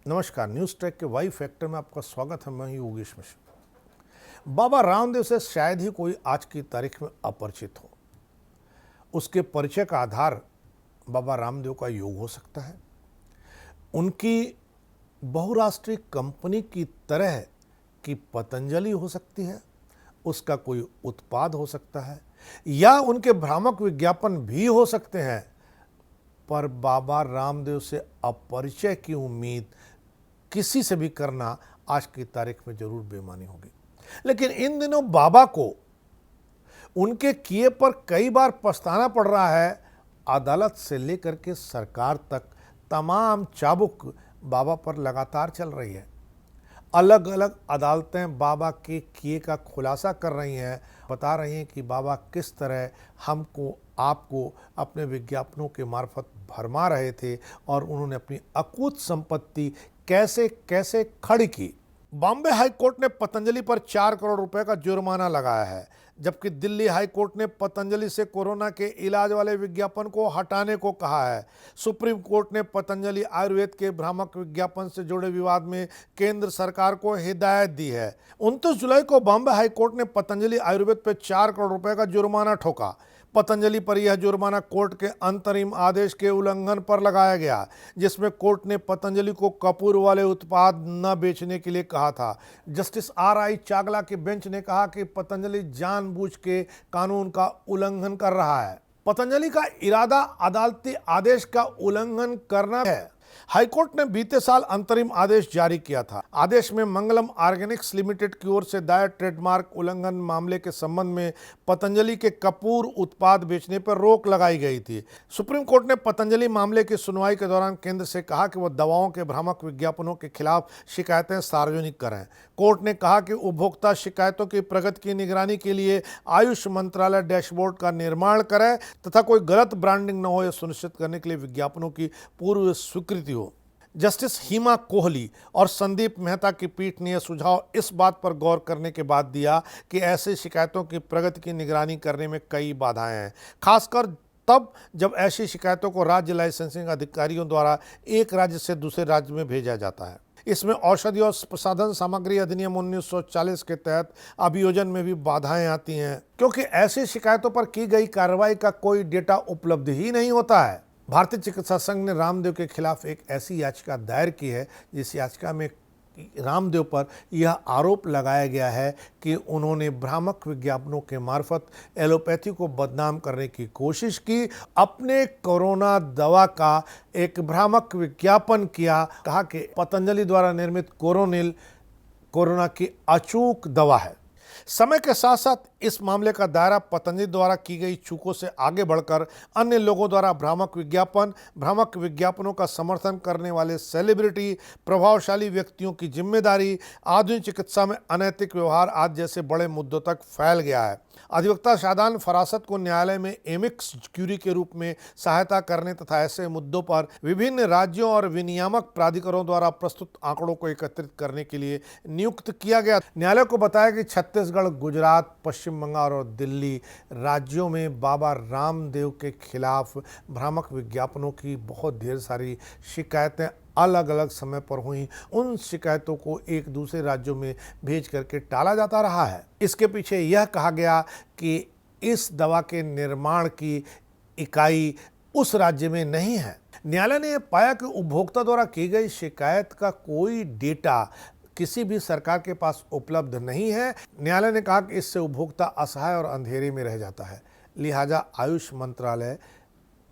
नमस्कार, news track के Y factor में आपका स्वागत है। मैं योगेश मिश्र। बाबा रामदेव से शायद ही कोई आज की तारीख में अपरिचित हो। उसके परिचय का आधार बाबा रामदेव का योग हो सकता है, उनकी बहुराष्ट्रीय कंपनी की तरह की पतंजलि हो सकती है, उसका कोई उत्पाद हो सकता है, या उनके भ्रामक विज्ञापन भी हो सकते हैं। पर बाबा रामदेव से अपरिचय की उम्मीद किसी से भी करना आज की तारीख में जरूर बेईमानी होगी। लेकिन इन दिनों बाबा को उनके किए पर कई बार पछताना पड़ रहा है। अदालत से लेकर के सरकार तक तमाम चाबुक बाबा पर लगातार चल रही है। अलग अलग अदालतें बाबा के किए का खुलासा कर रही हैं, बता रही हैं कि बाबा किस तरह हमको आपको अपने विज्ञापनों के मार्फत भरमा रहे थे और उन्होंने अपनी अकूत संपत्ति कैसे कैसे खड़ी की। बॉम्बे हाई कोर्ट ने पतंजलि पर 4 करोड़ रुपए का जुर्माना लगाया है, जबकि दिल्ली हाई कोर्ट ने पतंजलि से कोरोना के इलाज वाले विज्ञापन को हटाने को कहा है। सुप्रीम कोर्ट ने पतंजलि आयुर्वेद के भ्रामक विज्ञापन से जुड़े विवाद में केंद्र सरकार को हिदायत दी है। 29 जुलाई को बॉम्बे हाई कोर्ट ने पतंजलि आयुर्वेद पर 4 करोड़ रुपए का जुर्माना ठोका। पतंजलि पर यह जुर्माना कोर्ट के अंतरिम आदेश के उल्लंघन पर लगाया गया, जिसमें कोर्ट ने पतंजलि को कपूर वाले उत्पाद न बेचने के लिए कहा था। जस्टिस RI चागला की बेंच ने कहा कि पतंजलि जानबूझ के कानून का उल्लंघन कर रहा है। पतंजलि का इरादा अदालती आदेश का उल्लंघन करना है। हाईकोर्ट ने बीते साल अंतरिम आदेश जारी किया था। आदेश में मंगलम ऑर्गेनिक्स लिमिटेड की ओर से दायर ट्रेडमार्क उल्लंघन मामले के संबंध में पतंजलि के कपूर उत्पाद बेचने पर रोक लगाई गई थी। सुप्रीम कोर्ट ने पतंजलि मामले की सुनवाई के दौरान केंद्र से कहा कि वह दवाओं के भ्रामक विज्ञापनों के खिलाफ शिकायतें सार्वजनिक करें। कोर्ट ने कहा कि उपभोक्ता शिकायतों की प्रगति की निगरानी के लिए आयुष मंत्रालय डैशबोर्ड का निर्माण करे तथा कोई गलत ब्रांडिंग न हो, यह सुनिश्चित करने के लिए विज्ञापनों की पूर्व स्वीकृति हो। जस्टिस हिमा कोहली और संदीप मेहता की पीठ ने यह सुझाव इस बात पर गौर करने के बाद दिया कि ऐसे शिकायतों की प्रगति की निगरानी करने में कई बाधाएं हैं, खासकर तब जब ऐसी शिकायतों को राज्य लाइसेंसिंग अधिकारियों द्वारा एक राज्य से दूसरे राज्य में भेजा जाता है। इसमें औषधि और प्रसाधन सामग्री अधिनियम 1940 के तहत अभियोजन में भी बाधाएं आती हैं, क्योंकि ऐसी शिकायतों पर की गई कार्रवाई का कोई डेटा उपलब्ध ही नहीं होता है। भारतीय चिकित्सा संघ ने रामदेव के खिलाफ एक ऐसी याचिका दायर की है, जिस याचिका में रामदेव पर यह आरोप लगाया गया है कि उन्होंने भ्रामक विज्ञापनों के मार्फत एलोपैथी को बदनाम करने की कोशिश की, अपने कोरोना दवा का एक भ्रामक विज्ञापन किया, कहा कि पतंजलि द्वारा निर्मित कोरोनिल कोरोना की अचूक दवा है। समय के साथ साथ इस मामले का दायरा पतंजलि द्वारा की गई चूकों से आगे बढ़कर अन्य लोगों द्वारा भ्रामक विज्ञापनों का समर्थन करने वाले सेलिब्रिटी, प्रभावशाली व्यक्तियों की जिम्मेदारी, आधुनिक चिकित्सा में अनैतिक व्यवहार आदि जैसे बड़े मुद्दों तक फैल गया है। अधिवक्ता शादान फरासत को न्यायालय में एमिक्स क्यूरी के रूप में सहायता करने तथा ऐसे मुद्दों पर विभिन्न राज्यों और विनियामक प्राधिकरणों द्वारा प्रस्तुत आंकड़ों को एकत्रित करने के लिए नियुक्त किया गया। न्यायालय को बताया कि छत्तीसगढ़, गुजरात, पश्चिम बंगाल और दिल्ली राज्यों में बाबा रामदेव के खिलाफ भ्रामक विज्ञापनों की बहुत ढेर सारी शिकायतें अलग अलग समय पर हुई। उन शिकायतों को एक दूसरे राज्यों में भेज करके टाला जाता रहा है। इसके पीछे यह कहा गया कि इस दवा के निर्माण की इकाई उस राज्य में नहीं है। न्यायालय ने पाया कि उपभोक्ता द्वारा की गई शिकायत का कोई डेटा किसी भी सरकार के पास उपलब्ध नहीं है। न्यायालय ने कहा कि इससे उपभोक्ता असहाय और अंधेरे में रह जाता है। लिहाजा आयुष मंत्रालय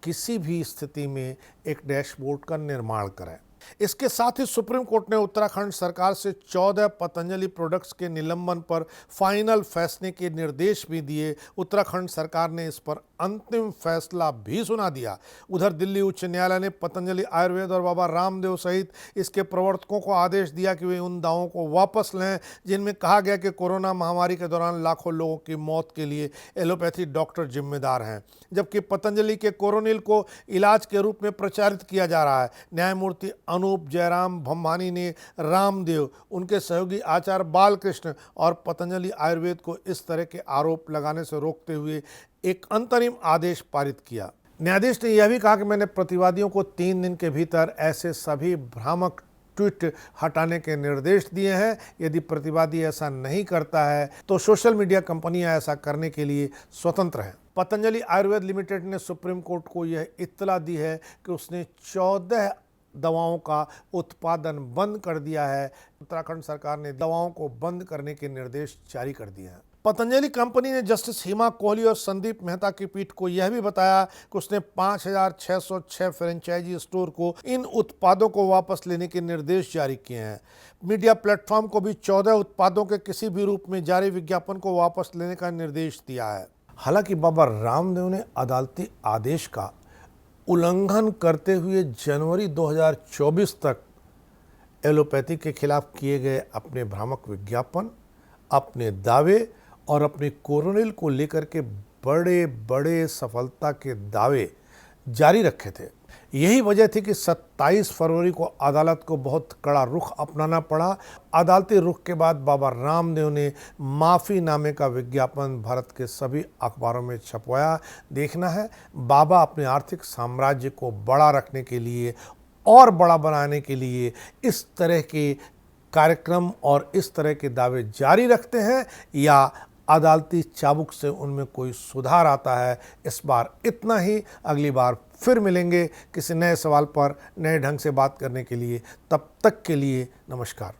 किसी भी स्थिति में एक डैशबोर्ड का निर्माण करे। इसके साथ ही सुप्रीम कोर्ट ने उत्तराखंड सरकार से 14 पतंजलि प्रोडक्ट्स के निलंबन पर फाइनल फैसले के निर्देश भी दिए। उत्तराखंड सरकार ने इस पर अंतिम फैसला भी सुना दिया। उधर दिल्ली उच्च न्यायालय ने पतंजलि आयुर्वेद और बाबा रामदेव सहित इसके प्रवर्तकों को आदेश दिया कि वे उन दावों को वापस लें जिनमें कहा गया कि कोरोना महामारी के दौरान लाखों लोगों की मौत के लिए एलोपैथी डॉक्टर जिम्मेदार हैं, जबकि पतंजलि के कोरोनिल को इलाज के रूप में प्रचारित किया जा रहा है। न्यायमूर्ति अनूप जयराम भंभानी ने रामदेव, उनके सहयोगी आचार्य बालकृष्ण और पतंजलि आयुर्वेद को इस तरह के आरोप लगाने से रोकते हुए एक अंतरिम आदेश पारित किया। न्यायाधीश ने यह भी कहा कि मैंने प्रतिवादियों को 3 दिन के भीतर ऐसे सभी भ्रामक ट्वीट हटाने के निर्देश दिए हैं। यदि प्रतिवादी ऐसा नहीं करता है तो सोशल मीडिया कंपनियां ऐसा करने के लिए स्वतंत्र हैं। पतंजलि आयुर्वेद लिमिटेड ने सुप्रीम कोर्ट को यह इत्तला दी है कि उसने 14 दवाओं का उत्पादन बंद कर दिया है। उत्तराखंड सरकार ने दवाओं को बंद करने के निर्देश जारी कर दिए हैं। पतंजलि कंपनी ने जस्टिस हिमा कोहली और संदीप मेहता की पीठ को यह भी बताया कि उसने 5,606 फ्रेंचाइजी स्टोर को इन उत्पादों को वापस लेने के निर्देश जारी किए हैं। मीडिया प्लेटफॉर्म को भी 14 उत्पादों के किसी भी रूप में जारी विज्ञापन को वापस लेने का निर्देश दिया है। हालांकि बाबा रामदेव ने अदालती आदेश का उल्लंघन करते हुए जनवरी 2024 तक एलोपैथी के खिलाफ किए गए अपने भ्रामक विज्ञापन, अपने दावे और अपनी कोरोनिल को लेकर के बड़े बड़े सफलता के दावे जारी रखे थे। यही वजह थी कि 27 फरवरी को अदालत को बहुत कड़ा रुख अपनाना पड़ा। अदालती रुख के बाद बाबा रामदेव ने माफ़ीनामे का विज्ञापन भारत के सभी अखबारों में छपवाया। देखना है बाबा अपने आर्थिक साम्राज्य को बड़ा रखने के लिए और बड़ा बनाने के लिए इस तरह के कार्यक्रम और इस तरह के दावे जारी रखते हैं या अदालती चाबुक से उनमें कोई सुधार आता है। इस बार इतना ही। अगली बार फिर मिलेंगे किसी नए सवाल पर नए ढंग से बात करने के लिए। तब तक के लिए नमस्कार।